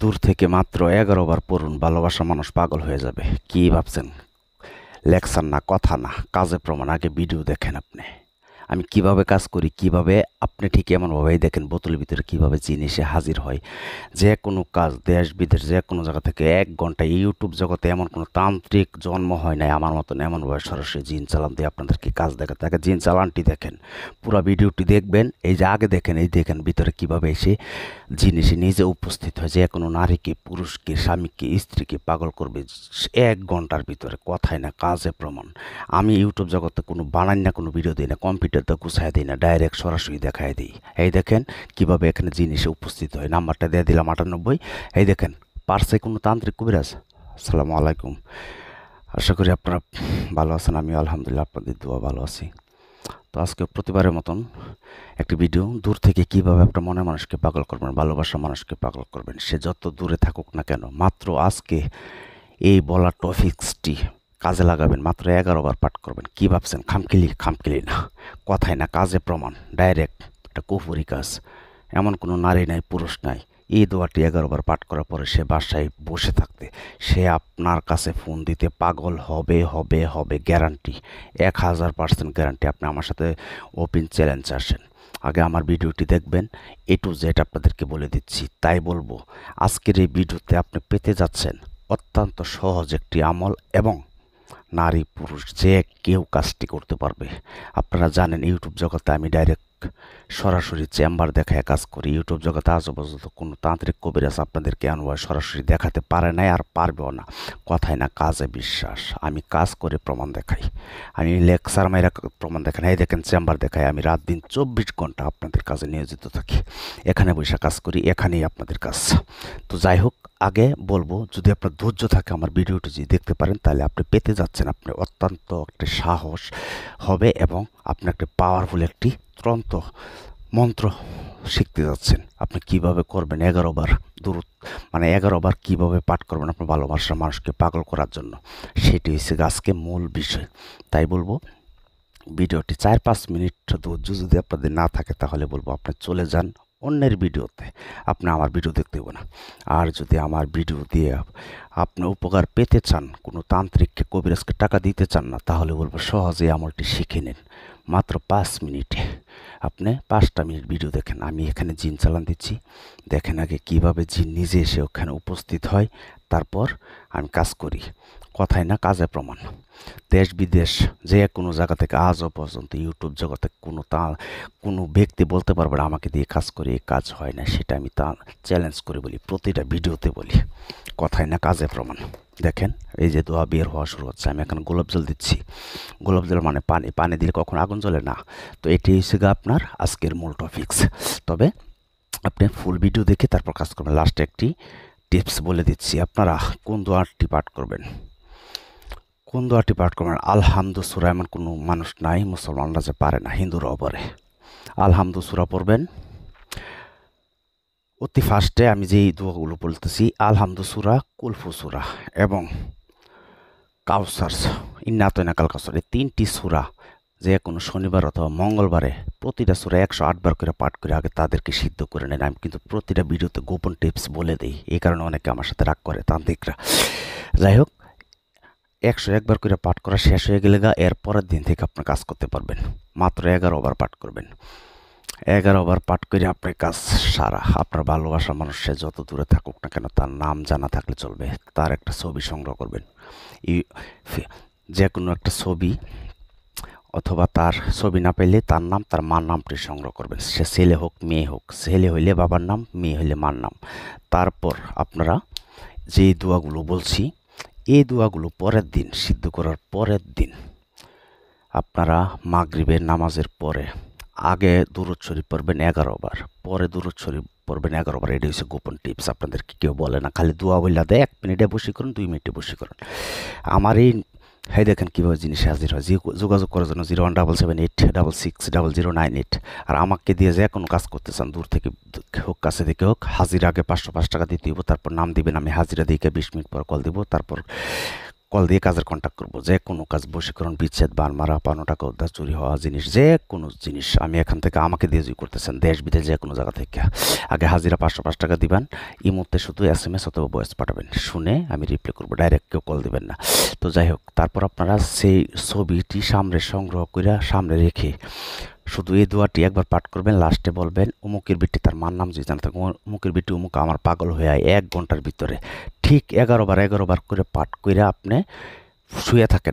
দূর থেকে মাত্র 11 বার পড়ুন, ভালোবাসা মানুষ পাগল হয়ে যাবে। কি ভাবছেন? লেকচার না, কথা না, কাজে প্রমাণ। আগে ভিডিও দেখেন আপনি। আমি কিভাবে কাজ করি, কিভাবে আপনি ঠিক এমনভাবেই দেখেন বোতলের ভিতরে কিভাবে জিনিসে হাজির হয়। যে কোনো কাজ দেশ বিদেশ যে কোনো জায়গা থেকে 1 ঘন্টা ইউটিউব জগতে এমন কোনো তান্ত্রিক জন্ম হয় নাই আমার মতন এমনভাবে সরাসরি জিন চালান দিয়ে আপনাদেরকে কাজ দেখাতে। তাকে জিন চালানটি দেখেন, পুরো ভিডিওটি দেখবেন। এই যে আগে দেখেন, এই দেখেন ভিতরে কিভাবে এসে জিনিসে নিজে উপস্থিত হয়। যে কোনো নারীকে, পুরুষকে, স্বামীকে, স্ত্রীকে পাগল করবে 1 ঘন্টার ভিতরে। কথায় না, কাজে প্রমাণ। আমি ইউটিউব জগতে কোনো বানাই না, কোনো ভিডিও দিই না, কম্পিউটারটা গুছাই দিই না, ডাইরেক্ট সরাসরি দেখাই দিই। এই দেখেন কিভাবে এখানে জিনিসে উপস্থিত হয়। নাম্বারটা দিয়ে দিলাম 98। এই দেখেন, পারছে কোনো তান্ত্রিক কবিরাজ। আসসালামু আলাইকুম। আশা করি আপনারা ভালো আছেন। আমি আলহামদুলিল্লাহ আপনাদের দোয়া ভালো আছি। তো আজকে প্রতিবারের মতন একটি ভিডিও, দূর থেকে কিভাবে আপনার মনের মানুষকে পাগল করবেন, ভালোবাসার মানুষকে পাগল করবেন, সে যত দূরে থাকুক না কেন। মাত্র আজকে এই বলা টপিক্সটি কাজে লাগাবেন। মাত্র 11 বার পাঠ করবেন। কি ভাবছেন? খামখিলি? খামখিলি না, কথায় না, কাজে প্রমাণ। ডাইরেক্ট এটা কুফরি কাজ। এমন কোনো নারী নাই, পুরুষ নাই, এই দোয়াটি 11 বার পাঠ করার পরে সে বাসায় বসে থাকতে, সে আপনার কাছে ফোন দিতে পাগল হবে হবে হবে। Guarantee, 1000% guarantee. আপনি আমার সাথে ওপেন চ্যালেঞ্জ আসেন। আগে আমার ভিডিওটি দেখবেন, এ টু জেড আপনাদেরকে বলে দিচ্ছি। তাই বলবো, আজকের এই ভিডিওতে আপনি পেতে যাচ্ছেন অত্যন্ত সহজ একটি আমল, এবং নারী পুরুষ যে কেউ কাজটি করতে পারবে। আপনারা জানেন ইউটিউব জগতে আমি ডাইরেক্ট সরাসরি চেম্বার দেখায় কাজ করি। ইউটিউব জগতে আজও পর্যন্ত কোনো তান্ত্রিক কবিরাজ আপনাদেরকে আনোয়ার সরাসরি দেখাতে পারে নাই, আর পারবেও না। কথায় না, কাজে বিশ্বাস। আমি কাজ করে প্রমাণ দেখাই। আমি লেকচার মাইরা প্রমাণ দেখাই। এই দেখেন চেম্বার দেখাই। আমি রাত দিন 24 ঘন্টা আপনাদের কাজে নিয়োজিত থাকি। এখানে বসে কাজ করি, এখানেই আপনাদের কাজ। তো যাই হোক, আগে বলবো, যদি আপনার ধৈর্য থাকে আমার ভিডিওটি যদি দেখতে পারেন, তাহলে আপনি পেতে যাচ্ছেন আপনি অত্যন্ত একটি সাহস হবে, এবং আপনি একটি পাওয়ারফুল একটি তন্ত্র মন্ত্র শিখতে যাচ্ছেন। আপনি কিভাবে করবেন 11 বার দূরত, মানে 11 বার কিভাবে পাঠ করবেন আপনার ভালোবাসার মানুষকে পাগল করার জন্য, সেটি হচ্ছে আজকে মূল বিষয়। তাই বলবো, ভিডিওটি 4-5 মিনিট ধৈর্য যদি আপনাদের না থাকে, তাহলে বলবো আপনি চলে যান অন্যের ভিডিওতে। আপনি আমার ভিডিও দেখতে হবে না। আর যদি আমার ভিডিও দিয়ে আপনি উপকার পেতে চান, কোনো তান্ত্রিককে কবিরাজকে টাকা দিতে চান না, তাহলে বলবো সহজে আমলটি শিখে নিন। মাত্র 5 মিনিটে আপনি 5টা মিনিট ভিডিও দেখেন। আমি এখানে জিন চালান দিচ্ছি, দেখেন আগে কিভাবে জিন নিজে এসে ওখানে উপস্থিত হয়, তারপর আমি কাজ করি। কথায় না, কাজে প্রমাণ। দেশ বিদেশ যে কোনো জায়গা থেকে আজও পর্যন্ত ইউটিউব জগতে কোনো ব্যক্তি বলতে পারবে না আমাকে দিয়ে কাজ করে এই কাজ হয় না। সেটা আমি তা চ্যালেঞ্জ করে বলি, প্রতিটা ভিডিওতে বলি। কথায় না, কাজে প্রমাণ। দেখেন, এই যে দোয়া বের হওয়া শুরু হচ্ছে। আমি এখন গোলাপ জল দিচ্ছি। গোলাপ জল মানে পানি। পানি দিলে কখনো আগুন জ্বলে না। তো এটি হচ্ছে আপনার আজকের মূল টপিক্স। তবে আপনি ফুল ভিডিও দেখে তারপর কাজ করবেন। লাস্টে একটি টিপস বলে দিচ্ছি, আপনারা কোন দোয়াটি পাঠ করবেন। কোন দোয়াটি পাঠ করবেন? আলহামদু সূরা এমন কোনো মানুষ নাই মুসলমানরা যে পারে না, হিন্দুরাও পারে। আলহামদু সূরা পড়বেন। অতি ফার্স্টে আমি যেই দোয়াগুলো বলতেছি, আলহামদু সূরা, কুলফু সূরা এবং কাউসার, ইন্না আতাইনা কাল কাউসার, এই 3টি সূরা যে কোনো শনিবার অথবা মঙ্গলবারে প্রতিটা সূরা 108 বার করে পাঠ করে আগে তাদেরকে সিদ্ধ করে নেন। আমি কিন্তু প্রতিটা ভিডিওতে গোপন টিপস বলে দিই, এই কারণে অনেকে আমার সাথে রাগ করে তান্ত্রিকরা। যাই হোক, 101 বার করে পাঠ করা শেষ হয়ে গেলে এর পরের দিন থেকে আপনি কাজ করতে পারবেন। মাত্র 11 বার পাঠ করবেন। 11 বার পাঠ করে আপনার কাজ সারা। আপনার ভালোবাসার মানুষ সে যত দূরে থাকুক না কেন, তার নাম জানা থাকলে চলবে। তার একটা ছবি সংগ্রহ করবেন, যে কোনো একটা ছবি, অথবা তার ছবি না পেলে তার নাম, তার মার নামটি সংগ্রহ করবেন। সে ছেলে হোক মেয়ে হোক, ছেলে হইলে বাবার নাম, মেয়ে হইলে মার নাম। তারপর আপনারা যে দোয়াগুলো বলছি, এই দোয়াগুলো পরের দিন, সিদ্ধ করার পরের দিন আপনারা মাগরিবের নামাজের পরে আগে দুরূদ শরীফ পড়বেন 11 বার, পরে দুরূদ শরীফ পড়বেন 11 বার। এটা হচ্ছে গোপন টিপস, আপনাদেরকে কেউ বলে না। খালি দোয়া বইলা দেয়, 1 মিনিটে বসে করুন, 2 মিনিটে বসে করুন। আমার এই হ্যাঁ, দেখেন কীভাবে জিনিস হাজির হয়। যোগাযোগ করার জন্য 017786000988। আর আমাকে দিয়ে যে কোনো কাজ করতে চান, দূর থেকে হোক কাছে থেকে হোক, হাজির আগে 505 টাকা দিতে হইব। তারপর নাম দিবেন, আমি হাজিরা দিয়ে 20 মিনিট পর কল দিব। তারপর কল দিয়ে কাজের কন্ট্যাক্ট করবো, যে কোনো কাজ, বশীকরণ, বিচ্ছেদ, বান মারা, পানো টাকা উদ্ধার, চুরি হওয়া জিনিস, যে কোনো জিনিস আমি এখান থেকে আমাকে দিয়ে যদি করতেছেন, দেশ বিদেশ যে কোনো জায়গা থেকে, আগে হাজিরা 505 টাকা দিবেন। এই মুহূর্তে শুধু SMS অথবা ভয়েস পাঠাবেন, শুনে আমি রিপ্লাই করবো, ডাইরেক্ট কেউ কল দিবেন না। তো যাই হোক, তারপর আপনারা সেই ছবিটি সামনে সংগ্রহ করে সামনে রেখে শুধু এই দোয়াটি একবার পাঠ করবেন, লাস্টে বলবেন অমুকের বিটি, তার মার নাম যদি জানা থাকে, অমুকের বিটি অমুক আমার পাগল হয়ে 1 ঘন্টার ভিতরে ঠিক 11 বার করে পাঠ করে আপনি শুয়ে থাকেন।